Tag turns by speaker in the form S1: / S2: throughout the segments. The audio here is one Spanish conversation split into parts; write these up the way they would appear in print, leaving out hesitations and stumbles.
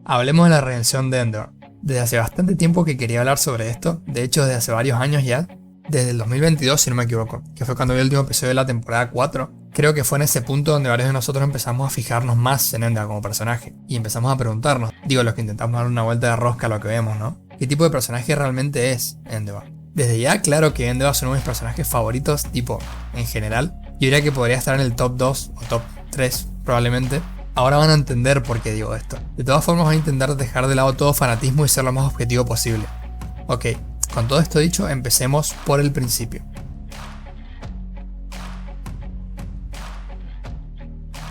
S1: Hablemos de la redención de Endeavor. Desde hace bastante tiempo que quería hablar sobre esto, de hecho desde hace varios años ya, desde el 2022 si no me equivoco, que fue cuando vi el último episodio de la temporada 4. Creo que fue en ese punto donde varios de nosotros empezamos a fijarnos más en Endeavor como personaje, y empezamos a preguntarnos, los que intentamos dar una vuelta de rosca a lo que vemos, ¿no? ¿Qué tipo de personaje realmente es Endeavor? Desde ya, claro que Endeavor es uno de mis personajes favoritos, en general. Yo diría que podría estar en el top 2 o top 3 probablemente. Ahora van a entender por qué digo esto. De todas formas voy a intentar dejar de lado todo fanatismo y ser lo más objetivo posible. Ok, con todo esto dicho, empecemos por el principio.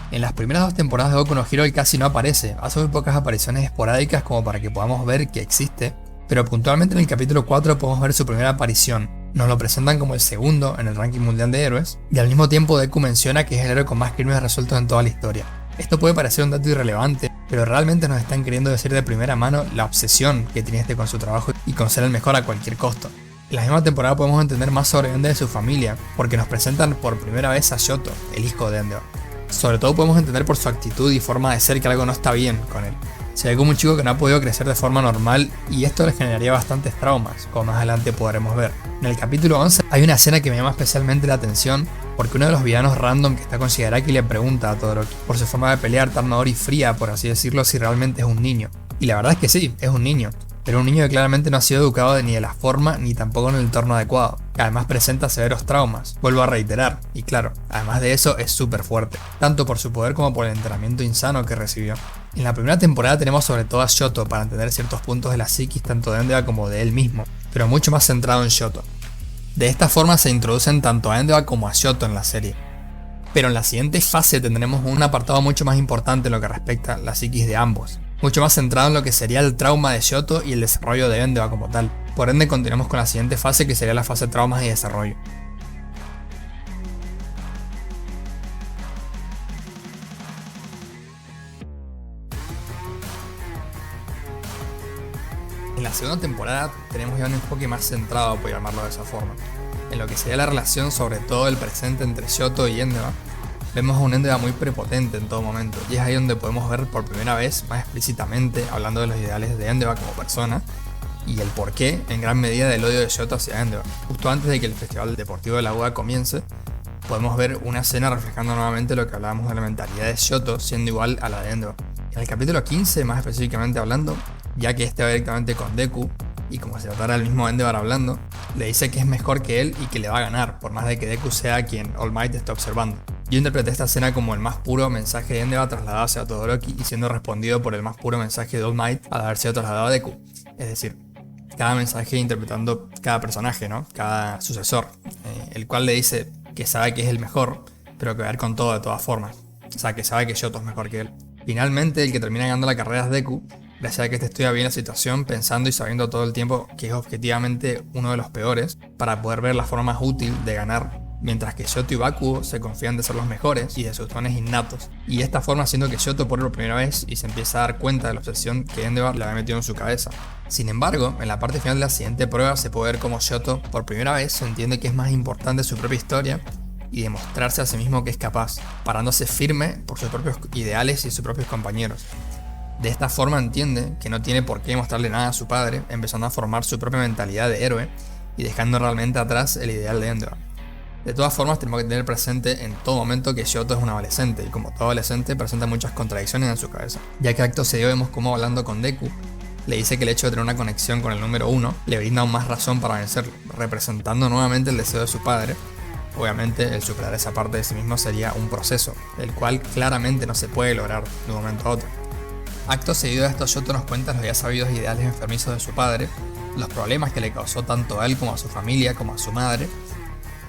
S1: En las primeras 2 temporadas de Boku no Hero él casi no aparece, hace muy pocas apariciones esporádicas como para que podamos ver que existe, pero puntualmente en el capítulo 4 podemos ver su primera aparición. Nos lo presentan como el segundo en el ranking mundial de héroes, y al mismo tiempo Deku menciona que es el héroe con más crímenes resueltos en toda la historia. Esto puede parecer un dato irrelevante, pero realmente nos están queriendo decir de primera mano la obsesión que tiene con su trabajo y con ser el mejor a cualquier costo. En la misma temporada podemos entender más sobre Endeavor y su familia, porque nos presentan por primera vez a Shoto, el hijo de Endeavor. Sobre todo podemos entender por su actitud y forma de ser que algo no está bien con él. Se ve como un chico que no ha podido crecer de forma normal y esto le generaría bastantes traumas, como más adelante podremos ver. En el capítulo 11 hay una escena que me llama especialmente la atención porque uno de los villanos random que está con Shigaraki le pregunta a Todoroki por su forma de pelear tan madura y fría, por así decirlo, si realmente es un niño. Y la verdad es que sí, es un niño, pero un niño que claramente no ha sido educado ni de la forma ni tampoco en el entorno adecuado, que además presenta severos traumas, vuelvo a reiterar, y claro, además de eso es súper fuerte, tanto por su poder como por el entrenamiento insano que recibió. En la primera temporada tenemos sobre todo a Shoto para entender ciertos puntos de la psiquis tanto de Endeavor como de él mismo, pero mucho más centrado en Shoto. De esta forma se introducen tanto a Endeavor como a Shoto en la serie. Pero en la siguiente fase tendremos un apartado mucho más importante en lo que respecta a la psiquis de ambos, mucho más centrado en lo que sería el trauma de Shoto y el desarrollo de Endeavor como tal. Por ende continuamos con la siguiente fase que sería la fase traumas y desarrollo. En la segunda temporada tenemos ya un enfoque más centrado, por llamarlo de esa forma, en lo que sería la relación sobre todo el presente entre Shoto y Endeavor. Vemos a un Endeavor muy prepotente en todo momento, y es ahí donde podemos ver por primera vez más explícitamente hablando de los ideales de Endeavor como persona y el porqué en gran medida del odio de Shoto hacia Endeavor. Justo antes de que el Festival Deportivo de la UA comience, podemos ver una escena reflejando nuevamente lo que hablábamos de la mentalidad de Shoto siendo igual a la de Endeavor. En el capítulo 15, más específicamente hablando, ya que este va directamente con Deku, y como se tratara el mismo Endeavor hablando, le dice que es mejor que él y que le va a ganar, por más de que Deku sea quien All Might está observando. Yo interpreté esta escena como el más puro mensaje de Endeavor trasladado hacia Todoroki y siendo respondido por el más puro mensaje de All Might al haber sido trasladado a Deku. Es decir, cada mensaje interpretando cada personaje, ¿no? Cada sucesor, el cual le dice que sabe que es el mejor, pero que va a ir con todo de todas formas. O sea, que sabe que Shoto es mejor que él. Finalmente, el que termina ganando la carrera es Deku, gracias a que este estudia bien la situación, pensando y sabiendo todo el tiempo que es objetivamente uno de los peores, para poder ver la forma más útil de ganar, mientras que Shoto y Bakugo se confían de ser los mejores y de sus dones innatos, y de esta forma haciendo que Shoto por primera vez y se empieza a dar cuenta de la obsesión que Endeavor le había metido en su cabeza. Sin embargo, en la parte final de la siguiente prueba se puede ver cómo Shoto por primera vez se entiende que es más importante su propia historia y demostrarse a sí mismo que es capaz, parándose firme por sus propios ideales y sus propios compañeros. De esta forma entiende que no tiene por qué mostrarle nada a su padre, empezando a formar su propia mentalidad de héroe y dejando realmente atrás el ideal de Endeavor. De todas formas tenemos que tener presente en todo momento que Shoto es un adolescente y como todo adolescente presenta muchas contradicciones en su cabeza, ya que acto seguido vemos cómo hablando con Deku le dice que el hecho de tener una conexión con el número 1 le brinda aún más razón para vencerlo, representando nuevamente el deseo de su padre. Obviamente el superar esa parte de sí mismo sería un proceso, el cual claramente no se puede lograr de un momento a otro. Acto seguido de esto, Shoto nos cuenta los ya sabidos ideales enfermizos de su padre, los problemas que le causó tanto a él como a su familia como a su madre,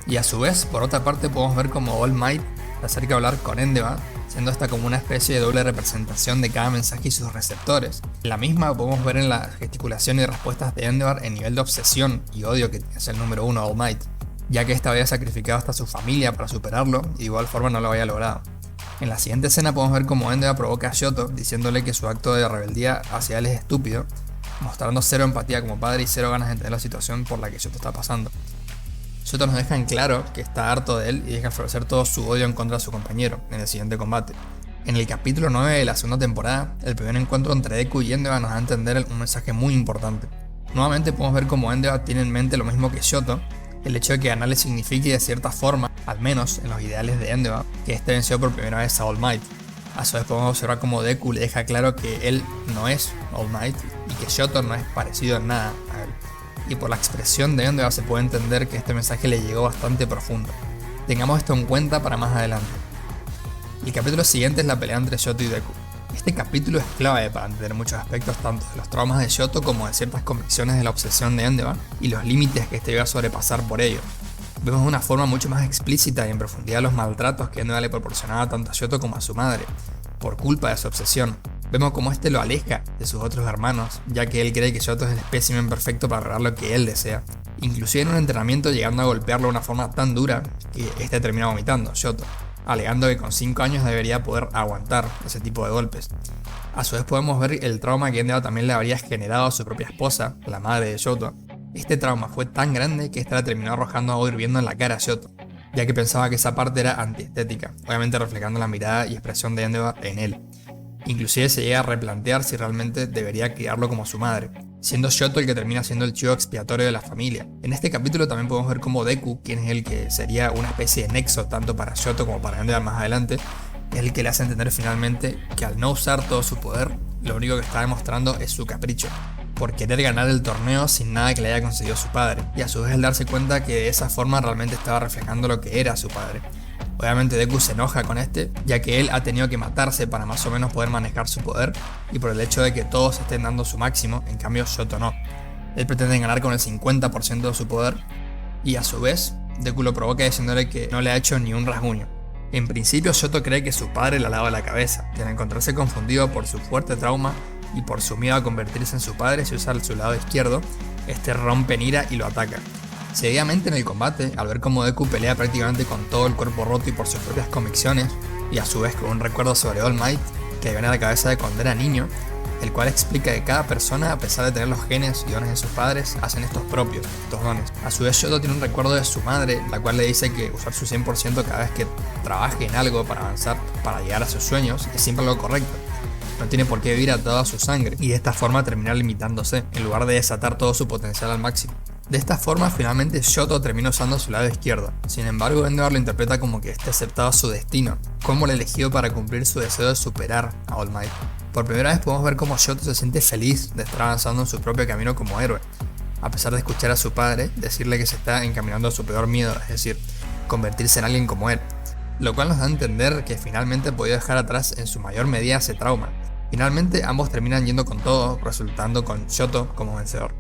S1: y a su vez, por otra parte, podemos ver como All Might se acerca a hablar con Endeavor, siendo esta como una especie de doble representación de cada mensaje y sus receptores. La misma podemos ver en la gesticulación y respuestas de Endeavor en nivel de obsesión y odio que tiene hacia el número 1 All Might, ya que esta había sacrificado hasta su familia para superarlo y de igual forma no lo había logrado. En la siguiente escena podemos ver cómo Endeavor provoca a Shoto diciéndole que su acto de rebeldía hacia él es estúpido, mostrando cero empatía como padre y cero ganas de entender la situación por la que Shoto está pasando. Shoto nos deja en claro que está harto de él y deja florecer todo su odio en contra de su compañero en el siguiente combate. En el capítulo 9 de la segunda temporada, el primer encuentro entre Deku y Endeavor nos da a entender un mensaje muy importante. Nuevamente podemos ver cómo Endeavor tiene en mente lo mismo que Shoto, el hecho de que ganarle signifique de cierta forma, al menos en los ideales de Endeavor, que este venció por primera vez a All Might. A su vez podemos observar cómo Deku le deja claro que él no es All Might y que Shoto no es parecido en nada a él. Y por la expresión de Endeavor se puede entender que este mensaje le llegó bastante profundo. Tengamos esto en cuenta para más adelante. El capítulo siguiente es la pelea entre Shoto y Deku. Este capítulo es clave para entender muchos aspectos tanto de los traumas de Shoto como de ciertas convicciones de la obsesión de Endeavor y los límites que este llega a sobrepasar por ello. Vemos de una forma mucho más explícita y en profundidad los maltratos que Endeavor le proporcionaba tanto a Shoto como a su madre, por culpa de su obsesión. Vemos cómo este lo aleja de sus otros hermanos, ya que él cree que Shoto es el espécimen perfecto para lograr lo que él desea. Inclusive en un entrenamiento llegando a golpearlo de una forma tan dura que este termina vomitando, Shoto, alegando que con 5 años debería poder aguantar ese tipo de golpes. A su vez podemos ver el trauma que Endeavor también le habría generado a su propia esposa, la madre de Shoto. Este trauma fue tan grande que esta la terminó arrojando agua hirviendo en la cara a Shoto, ya que pensaba que esa parte era antiestética, obviamente reflejando la mirada y expresión de Endeavor en él. Inclusive se llega a replantear si realmente debería criarlo como su madre, siendo Shoto el que termina siendo el chivo expiatorio de la familia. En este capítulo también podemos ver cómo Deku, quien es el que sería una especie de nexo tanto para Shoto como para Endeavor más adelante, es el que le hace entender finalmente que al no usar todo su poder, lo único que está demostrando es su capricho, por querer ganar el torneo sin nada que le haya concedido su padre, y a su vez el darse cuenta que de esa forma realmente estaba reflejando lo que era su padre. Obviamente Deku se enoja con este, ya que él ha tenido que matarse para más o menos poder manejar su poder, y por el hecho de que todos estén dando su máximo, en cambio Shoto no. Él pretende ganar con el 50% de su poder, y a su vez Deku lo provoca diciéndole que no le ha hecho ni un rasguño. En principio Shoto cree que su padre le ha lavado la cabeza, y al encontrarse confundido por su fuerte trauma y por su miedo a convertirse en su padre si usa su lado izquierdo, este rompe en ira y lo ataca. Seguidamente en el combate, al ver cómo Deku pelea prácticamente con todo el cuerpo roto y por sus propias convicciones, y a su vez con un recuerdo sobre All Might que le viene a la cabeza de cuando era niño, el cual explica que cada persona, a pesar de tener los genes y dones de sus padres, hacen estos propios, estos dones. A su vez Shoto tiene un recuerdo de su madre, la cual le dice que usar su 100% cada vez que trabaje en algo para avanzar, para llegar a sus sueños, es siempre lo correcto. No tiene por qué vivir atado a su sangre y de esta forma terminar limitándose, en lugar de desatar todo su potencial al máximo. De esta forma finalmente Shoto termina usando su lado izquierdo, sin embargo Endeavor lo interpreta como que este aceptaba su destino, como el elegido para cumplir su deseo de superar a All Might. Por primera vez podemos ver cómo Shoto se siente feliz de estar avanzando en su propio camino como héroe, a pesar de escuchar a su padre decirle que se está encaminando a su peor miedo, es decir, convertirse en alguien como él, lo cual nos da a entender que finalmente podía dejar atrás en su mayor medida ese trauma. Finalmente ambos terminan yendo con todo, resultando con Shoto como vencedor.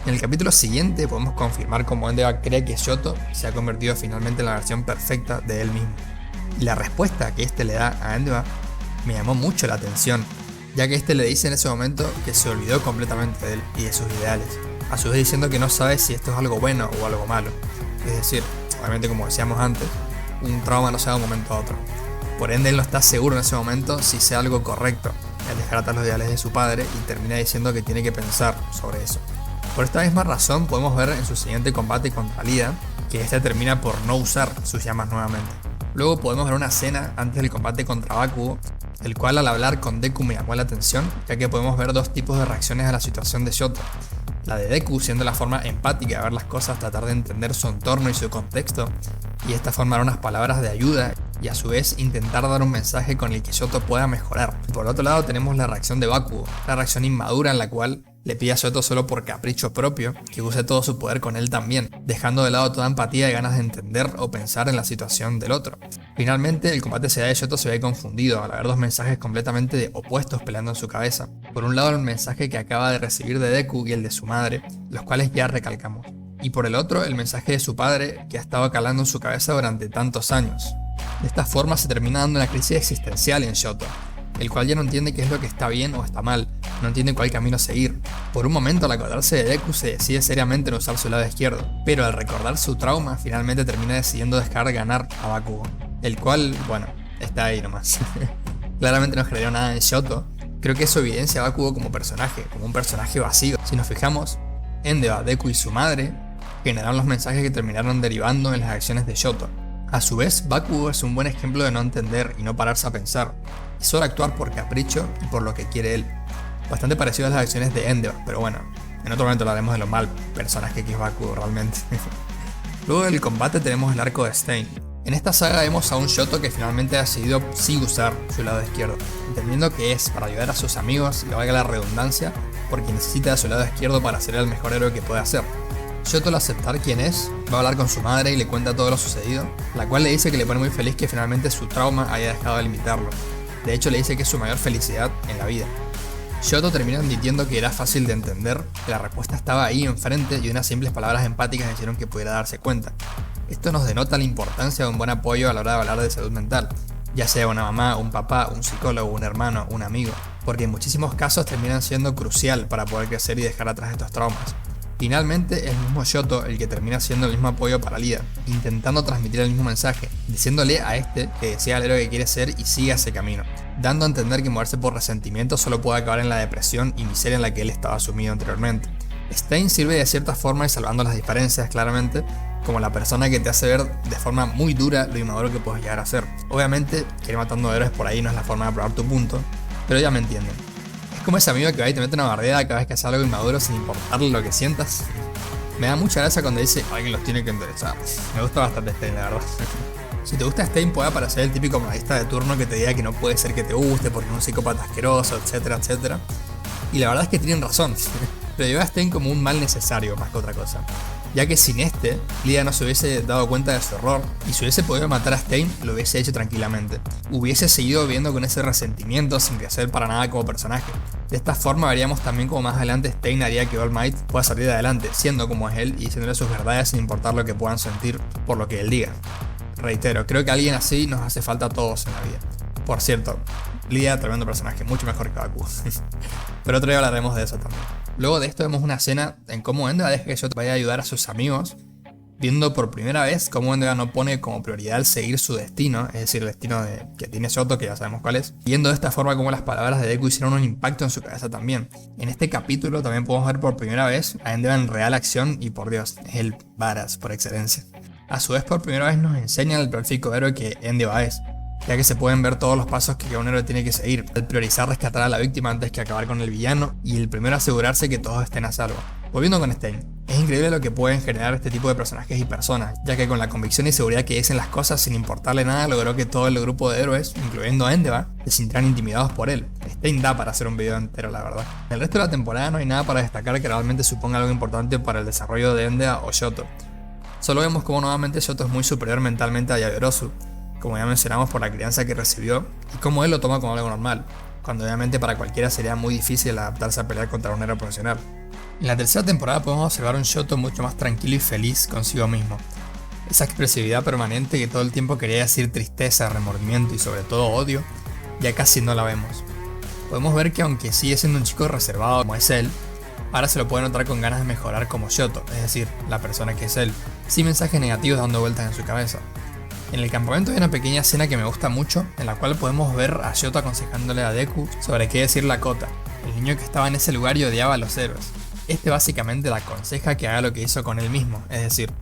S1: En el capítulo siguiente podemos confirmar cómo Endeavor cree que Shoto se ha convertido finalmente en la versión perfecta de él mismo. Y la respuesta que este le da a Endeavor me llamó mucho la atención, ya que este le dice en ese momento que se olvidó completamente de él y de sus ideales, a su vez diciendo que no sabe si esto es algo bueno o algo malo. Es decir, obviamente como decíamos antes, un trauma no se da de un momento a otro. Por ende él no está seguro en ese momento si sea algo correcto al dejar atrás los ideales de su padre y termina diciendo que tiene que pensar sobre eso. Por esta misma razón podemos ver en su siguiente combate contra Lida que este termina por no usar sus llamas nuevamente. Luego podemos ver una escena antes del combate contra Bakugo, el cual al hablar con Deku me llamó la atención, ya que podemos ver dos tipos de reacciones a la situación de Shoto. La de Deku siendo la forma empática de ver las cosas, tratar de entender su entorno y su contexto, y esta forma dar unas palabras de ayuda y a su vez intentar dar un mensaje con el que Shoto pueda mejorar. Por otro lado tenemos la reacción de Bakugo, la reacción inmadura en la cual le pide a Shoto solo por capricho propio que use todo su poder con él también, dejando de lado toda empatía y ganas de entender o pensar en la situación del otro. Finalmente el combate se da y Shoto se ve confundido al ver dos mensajes completamente opuestos peleando en su cabeza. Por un lado el mensaje que acaba de recibir de Deku y el de su madre, los cuales ya recalcamos. Y por el otro el mensaje de su padre que ha estado calando en su cabeza durante tantos años. De esta forma se termina dando una crisis existencial en Shoto, el cual ya no entiende qué es lo que está bien o está mal, no entiende cuál camino seguir. Por un momento al acordarse de Deku se decide seriamente en usar su lado izquierdo, pero al recordar su trauma finalmente termina decidiendo dejar ganar a Bakugo, el cual, bueno, está ahí nomás. Claramente no generó nada en Shoto, creo que eso evidencia a Bakugo como un personaje vacío. Si nos fijamos, Endeavor, Deku y su madre generaron los mensajes que terminaron derivando en las acciones de Shoto. A su vez, Bakugo es un buen ejemplo de no entender y no pararse a pensar, y solo actuar por capricho y por lo que quiere él. Bastante parecido a las acciones de Endeavor, pero bueno, en otro momento hablaremos de lo mal personaje que es Bakugo realmente. Luego del combate tenemos el arco de Stein. En esta saga vemos a un Shoto que finalmente ha decidido sí usar su lado izquierdo, entendiendo que es para ayudar a sus amigos, y valga la redundancia, porque necesita de su lado izquierdo para ser el mejor héroe que puede hacer. Shoto, al aceptar quién es, va a hablar con su madre y le cuenta todo lo sucedido, la cual le dice que le pone muy feliz que finalmente su trauma haya dejado de limitarlo. De hecho, le dice que es su mayor felicidad en la vida. Shoto termina admitiendo que era fácil de entender, que la respuesta estaba ahí enfrente y unas simples palabras empáticas hicieron que pudiera darse cuenta. Esto nos denota la importancia de un buen apoyo a la hora de hablar de salud mental, ya sea una mamá, un papá, un psicólogo, un hermano, un amigo, porque en muchísimos casos terminan siendo crucial para poder crecer y dejar atrás estos traumas. Finalmente, es el mismo Shoto el que termina siendo el mismo apoyo para Lida, intentando transmitir el mismo mensaje, diciéndole a este que sea el héroe que quiere ser y siga ese camino, dando a entender que moverse por resentimiento solo puede acabar en la depresión y miseria en la que él estaba sumido anteriormente. Stein sirve de cierta forma y salvando las diferencias claramente, como la persona que te hace ver de forma muy dura lo inmaduro que puedes llegar a ser. Obviamente, que ir matando héroes por ahí no es la forma de probar tu punto, pero ya me entienden. Es como ese amigo que va y te mete una bardeada cada vez que hace algo inmaduro sin importarle lo que sientas. Me da mucha gracia cuando dice alguien los tiene que interesar. Me gusta bastante Stein, la verdad. Si te gusta Stein, puede aparecer el típico moralista de turno que te diga que no puede ser que te guste porque es un psicópata asqueroso, etcétera, etcétera. Y la verdad es que tienen razón, pero yo veo a Stein como un mal necesario más que otra cosa, ya que sin este, Lida no se hubiese dado cuenta de su error y si hubiese podido matar a Stein, lo hubiese hecho tranquilamente. Hubiese seguido viviendo con ese resentimiento sin crecer para nada como personaje. De esta forma veríamos también como más adelante Stein haría que All Might pueda salir adelante, siendo como es él y diciéndole sus verdades sin importar lo que puedan sentir por lo que él diga. Reitero, creo que alguien así nos hace falta a todos en la vida. Por cierto, Lida, tremendo personaje, mucho mejor que Bakugo. Pero otro día hablaremos de eso también. Luego de esto vemos una escena en cómo Endeavor deja que Shoto vaya a ayudar a sus amigos, viendo por primera vez cómo Endeavor no pone como prioridad el seguir su destino, es decir, el destino que tiene Shoto, que ya sabemos cuál es, viendo de esta forma cómo las palabras de Deku hicieron un impacto en su cabeza también. En este capítulo también podemos ver por primera vez a Endeavor en real acción y por Dios, es el badass por excelencia. A su vez por primera vez nos enseña el prolífico héroe que Endeavor es, ya que se pueden ver todos los pasos que un héroe tiene que seguir, el priorizar rescatar a la víctima antes que acabar con el villano y el primero asegurarse que todos estén a salvo. Volviendo con Stein, es increíble lo que pueden generar este tipo de personajes y personas, ya que con la convicción y seguridad que dicen las cosas sin importarle nada logró que todo el grupo de héroes, incluyendo a Endeavor, se sintieran intimidados por él. Stein da para hacer un video entero, la verdad. En el resto de la temporada no hay nada para destacar que realmente suponga algo importante para el desarrollo de Endeavor o Shoto. Solo vemos como nuevamente Shoto es muy superior mentalmente a Yaoyorozu, como ya mencionamos por la crianza que recibió, y cómo él lo toma como algo normal, cuando obviamente para cualquiera sería muy difícil adaptarse a pelear contra un héroe profesional. En la tercera temporada podemos observar un Shoto mucho más tranquilo y feliz consigo mismo. Esa expresividad permanente que todo el tiempo quería decir tristeza, remordimiento y sobre todo odio, ya casi no la vemos. Podemos ver que aunque sigue siendo un chico reservado como es él, ahora se lo puede notar con ganas de mejorar como Shoto, es decir, la persona que es él, sin mensajes negativos dando vueltas en su cabeza. En el campamento hay una pequeña escena que me gusta mucho, en la cual podemos ver a Shoto aconsejándole a Deku sobre qué decirle a Kota, el niño que estaba en ese lugar y odiaba a los héroes. Este básicamente le aconseja que haga lo que hizo con él mismo, es decir,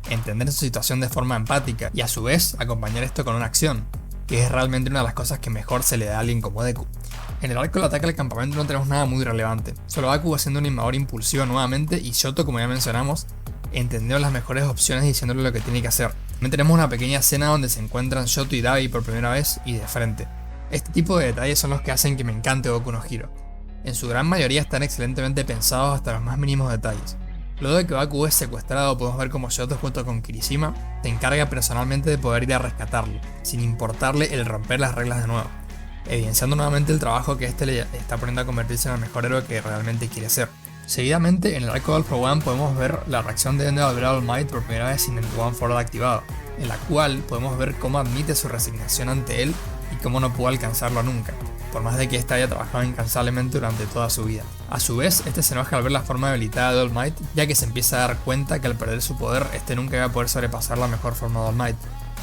S1: entender su situación de forma empática y a su vez acompañar esto con una acción, que es realmente una de las cosas que mejor se le da a alguien como Deku. En el arco del ataque al campamento no tenemos nada muy relevante, solo Bakugo haciendo un inmador impulsivo nuevamente y Shoto, como ya mencionamos, entendiendo las mejores opciones y diciéndole lo que tiene que hacer. También tenemos una pequeña escena donde se encuentran Shoto y Dabi por primera vez y de frente. Este tipo de detalles son los que hacen que me encante Boku no Hero. En su gran mayoría están excelentemente pensados hasta los más mínimos detalles. Luego de que Bakugo es secuestrado, podemos ver cómo Shoto junto con Kirishima se encarga personalmente de poder ir a rescatarlo, sin importarle el romper las reglas de nuevo, evidenciando nuevamente el trabajo que este le está poniendo a convertirse en el mejor héroe que realmente quiere ser. Seguidamente, en el arco de All for One podemos ver la reacción de Endeavor al ver a All Might por primera vez sin el One for All activado, en la cual podemos ver cómo admite su resignación ante él y cómo no pudo alcanzarlo nunca, por más de que éste haya trabajado incansablemente durante toda su vida. A su vez, este se enoja al ver la forma debilitada de All Might, ya que se empieza a dar cuenta que al perder su poder, este nunca va a poder sobrepasar la mejor forma de All Might,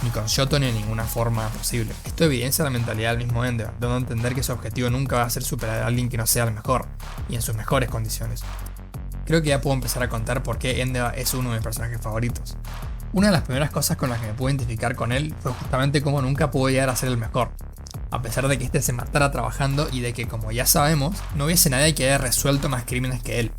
S1: ni con Shoto ni de ninguna forma posible. Esto evidencia la mentalidad del mismo Endeavor, dando a entender que su objetivo nunca va a ser superar a alguien que no sea el mejor, y en sus mejores condiciones. Creo que ya puedo empezar a contar por qué Endeavor es uno de mis personajes favoritos. Una de las primeras cosas con las que me pude identificar con él fue justamente cómo nunca pudo llegar a ser el mejor, a pesar de que este se matara trabajando y de que, como ya sabemos, no hubiese nadie que haya resuelto más crímenes que él.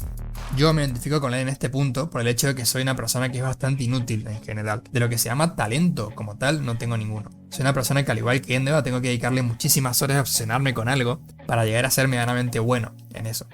S1: Yo me identifico con él en este punto por el hecho de que soy una persona que es bastante inútil en general. De lo que se llama talento como tal, no tengo ninguno. Soy una persona que, al igual que Endeavor, tengo que dedicarle muchísimas horas a obsesionarme con algo para llegar a ser medianamente bueno en eso.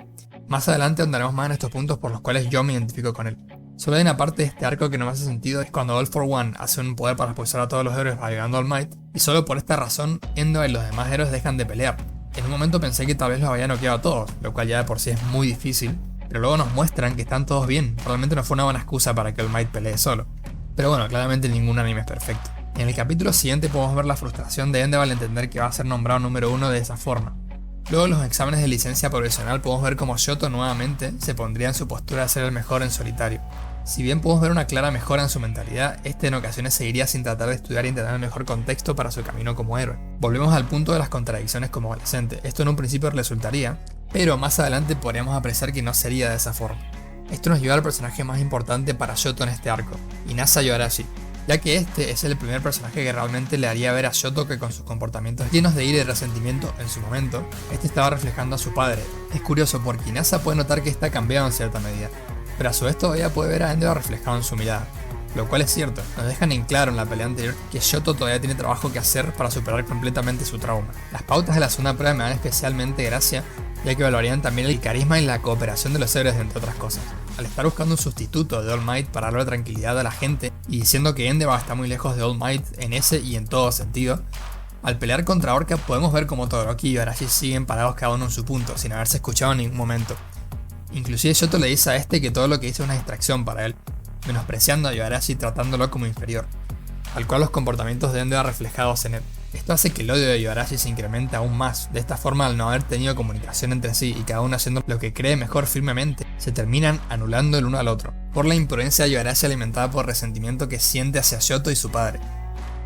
S1: Más adelante ahondaremos más en estos puntos por los cuales yo me identifico con él. Solo hay una parte de este arco que no me hace sentido, es cuando All for One hace un poder para expulsar a todos los héroes ayudando a All Might, y solo por esta razón Endeavor y los demás héroes dejan de pelear. En un momento pensé que tal vez los había noqueado a todos, lo cual ya de por sí es muy difícil, pero luego nos muestran que están todos bien. Realmente no fue una buena excusa para que All Might pelee solo. Pero bueno, claramente ningún anime es perfecto. En el capítulo siguiente podemos ver la frustración de Endeavor al entender que va a ser nombrado número 1 de esa forma. Luego en los exámenes de licencia profesional podemos ver cómo Shoto nuevamente se pondría en su postura de ser el mejor en solitario. Si bien podemos ver una clara mejora en su mentalidad, este en ocasiones seguiría sin tratar de estudiar y entender el mejor contexto para su camino como héroe. Volvemos al punto de las contradicciones como adolescente. Esto en un principio resultaría, pero más adelante podríamos apreciar que no sería de esa forma. Esto nos lleva al personaje más importante para Shoto en este arco, Inasa Yoarashi, ya que este es el primer personaje que realmente le haría ver a Shoto que con sus comportamientos llenos de ira y resentimiento en su momento, este estaba reflejando a su padre. Es curioso porque Inasa puede notar que está cambiado en cierta medida, pero a su vez todavía puede ver a Endeavor reflejado en su mirada. Lo cual es cierto, nos dejan en claro en la pelea anterior que Shoto todavía tiene trabajo que hacer para superar completamente su trauma. Las pautas de la segunda prueba me dan especialmente gracia, ya que evaluarían también el carisma y la cooperación de los héroes, entre otras cosas. Al estar buscando un sustituto de All Might para darle tranquilidad a la gente, y diciendo que Endeavor está muy lejos de All Might en ese y en todo sentido, al pelear contra Orca podemos ver cómo Todoroki y Yoarashi siguen parados cada uno en su punto, sin haberse escuchado en ningún momento. Inclusive Shoto le dice a este que todo lo que hizo es una distracción para él, menospreciando a Yoarashi y tratándolo como inferior, al cual los comportamientos de Endeavor reflejados en él. Esto hace que el odio de Yoarashi se incremente aún más. De esta forma, al no haber tenido comunicación entre sí y cada uno haciendo lo que cree mejor firmemente, se terminan anulando el uno al otro, por la imprudencia de Yoarashi alimentada por resentimiento que siente hacia Shoto y su padre,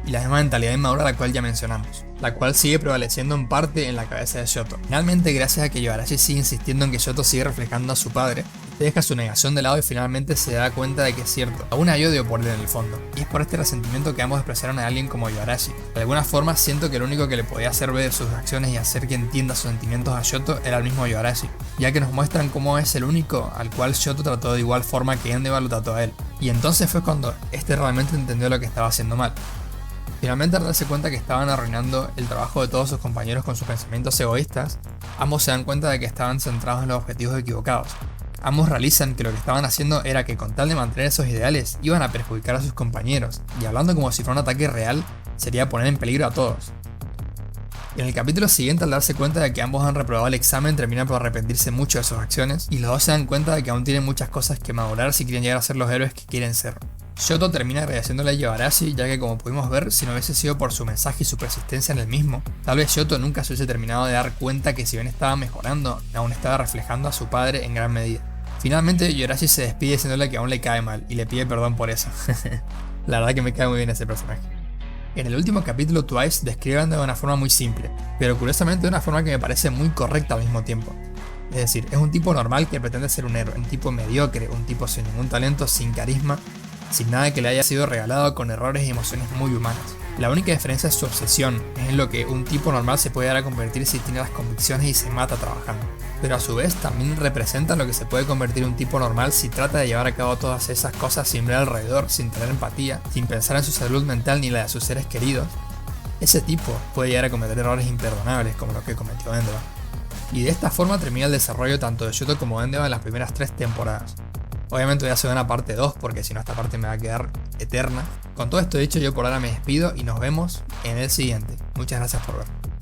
S1: y la misma mentalidad inmadura la cual ya mencionamos, la cual sigue prevaleciendo en parte en la cabeza de Shoto. Finalmente, gracias a que Yoarashi sigue insistiendo en que Shoto sigue reflejando a su padre, deja su negación de lado y finalmente se da cuenta de que es cierto, aún hay odio por él en el fondo, y es por este resentimiento que ambos despreciaron a alguien como Yoarashi. De alguna forma siento que lo único que le podía hacer ver sus acciones y hacer que entienda sus sentimientos a Shoto era el mismo Yoarashi, ya que nos muestran cómo es el único al cual Shoto trató de igual forma que Endeavor lo trató a él, y entonces fue cuando este realmente entendió lo que estaba haciendo mal. Finalmente, al darse cuenta que estaban arruinando el trabajo de todos sus compañeros con sus pensamientos egoístas, ambos se dan cuenta de que estaban centrados en los objetivos equivocados. Ambos realizan que lo que estaban haciendo era que con tal de mantener esos ideales iban a perjudicar a sus compañeros, y hablando como si fuera un ataque real, sería poner en peligro a todos. En el capítulo siguiente, al darse cuenta de que ambos han reprobado el examen, terminan por arrepentirse mucho de sus acciones, y los dos se dan cuenta de que aún tienen muchas cosas que madurar si quieren llegar a ser los héroes que quieren ser. Shoto termina agradeciéndole a Yoarashi, ya que, como pudimos ver, si no hubiese sido por su mensaje y su persistencia en el mismo, tal vez Shoto nunca se hubiese terminado de dar cuenta que, si bien estaba mejorando, aún estaba reflejando a su padre en gran medida. Finalmente, Yoarashi se despide diciéndole que aún le cae mal y le pide perdón por eso. La verdad que me cae muy bien ese personaje. En el último capítulo, Twice describen de una forma muy simple, pero curiosamente de una forma que me parece muy correcta al mismo tiempo. Es decir, es un tipo normal que pretende ser un héroe, un tipo mediocre, un tipo sin ningún talento, sin carisma, sin nada que le haya sido regalado, con errores y emociones muy humanas. La única diferencia es su obsesión, es en lo que un tipo normal se puede dar a convertir si tiene las convicciones y se mata trabajando. Pero a su vez también representa lo que se puede convertir un tipo normal si trata de llevar a cabo todas esas cosas sin ver alrededor, sin tener empatía, sin pensar en su salud mental ni la de sus seres queridos. Ese tipo puede llegar a cometer errores imperdonables como lo que cometió Endeavor. Y de esta forma termina el desarrollo tanto de Shoto como de Endeavor en las primeras 3 temporadas. Obviamente voy a hacer una parte 2 porque si no esta parte me va a quedar eterna. Con todo esto dicho, yo por ahora me despido y nos vemos en el siguiente. Muchas gracias por ver.